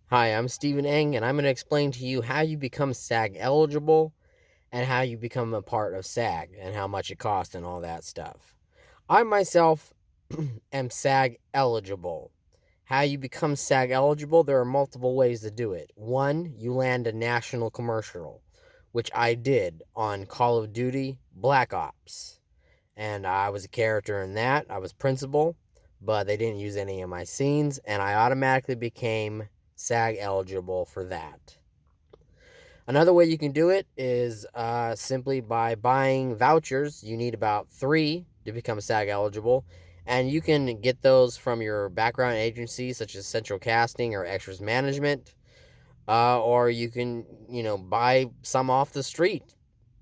Hi, I'm Stephen Eng, and I'm going to explain to you how you become SAG eligible and how you become a part of SAG and how much it costs and all that stuff. I myself am SAG eligible. How you become SAG eligible, there are multiple ways to do it. One, you land a national commercial, which I did on Call of Duty Black Ops. And I was a character in that. I was principal, but they didn't use any of my scenes, and I automatically became SAG eligible for that. Another way you can do it is simply by buying vouchers. You need about 3 to become SAG eligible, and you can get those from your background agencies such as Central Casting or Extras Management, or you can buy some off the street.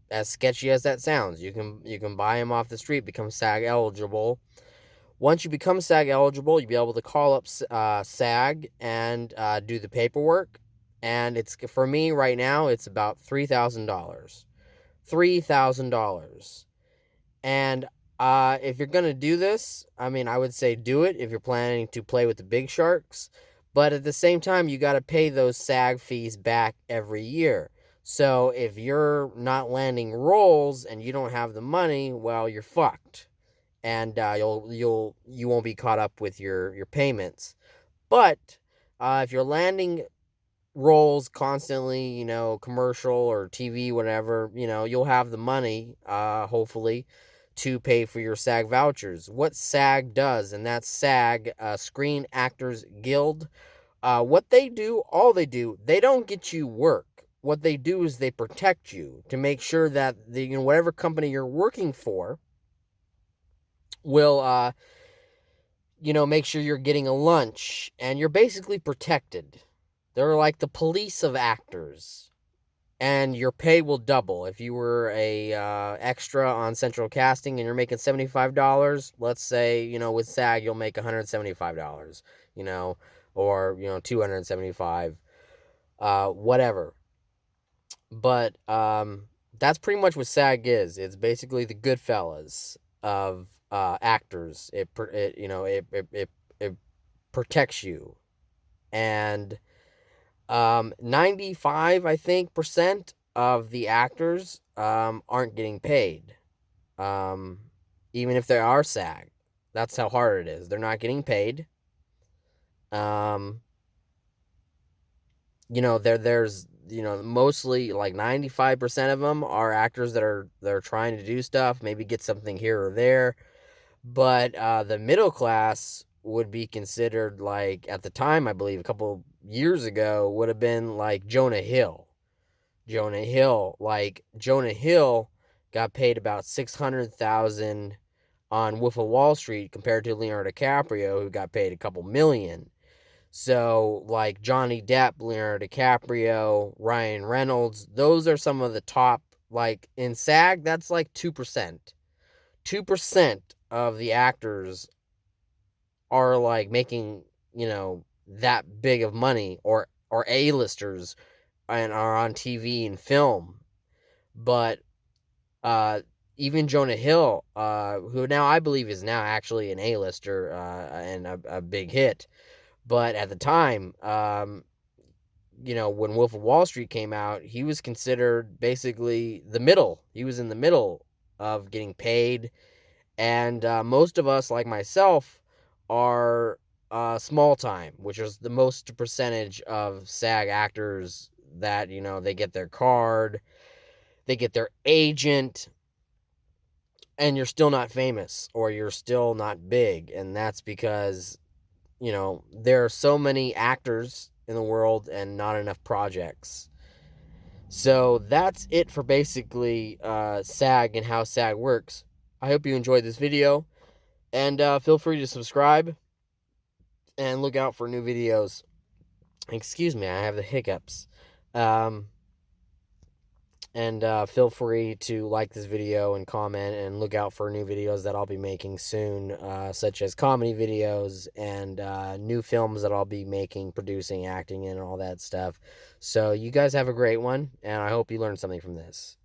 As sketchy as that sounds, you can buy them off the street, become SAG eligible. Once you become SAG eligible, you'll be able to call up SAG and do the paperwork. And it's for me right now, it's about $3,000. $3,000. And if you're gonna do this, I mean, I would say do it if you're planning to play with the big sharks. But at the same time, you got to pay those SAG fees back every year. So if you're not landing roles and you don't have the money, well, you're fucked, and you won't be caught up with your payments. But if you're landing roles constantly, commercial or TV, whatever, you'll have the money, hopefully, to pay for your SAG vouchers. What SAG does, and that's SAG, Screen Actors Guild. What they do, all they do, they don't get you work. What they do is they protect you to make sure that whatever company you're working for will make sure you're getting a lunch, and you're basically protected. They're like the police of actors, and your pay will double. If you were a extra on Central Casting and you're making $75, let's say, with SAG you'll make $175, you know, or $275, whatever. But that's pretty much what SAG is. It's basically the Goodfellas of actors. It protects you, and 95, I think, percent of the actors aren't getting paid, um, even if they are SAG. That's how hard it is. They're not getting paid. Um, there's mostly like 95% of them are actors that are trying to do stuff, maybe get something here or there. But the middle class would be considered, like, at the time, I believe a couple years ago, would have been like Jonah Hill. Jonah Hill got paid about 600,000 on Wolf of Wall Street compared to Leonardo DiCaprio, who got paid a couple million. So, like Johnny Depp, Leonardo DiCaprio, Ryan Reynolds, those are some of the top. Like in SAG, that's like 2%. 2% of the actors are like making, that big of money, or A-listers, and are on TV and film. But uh even Jonah Hill, who now I believe is now actually an A-lister, and a big hit. But at the time, when Wolf of Wall Street came out, he was considered basically the middle. He was in the middle of getting paid, and most of us, like myself, are small time, which is the most percentage of SAG actors that they get their card, they get their agent, and you're still not famous or you're still not big, and that's because there are so many actors in the world and not enough projects. So that's it for basically SAG and how SAG works. I hope you enjoyed this video, and feel free to subscribe and look out for new videos. Excuse me, I have the hiccups. Um, and feel free to like this video and comment, and look out for new videos that I'll be making soon, such as comedy videos and new films that I'll be making, producing, acting in, and all that stuff. So you guys have a great one, and I hope you learned something from this.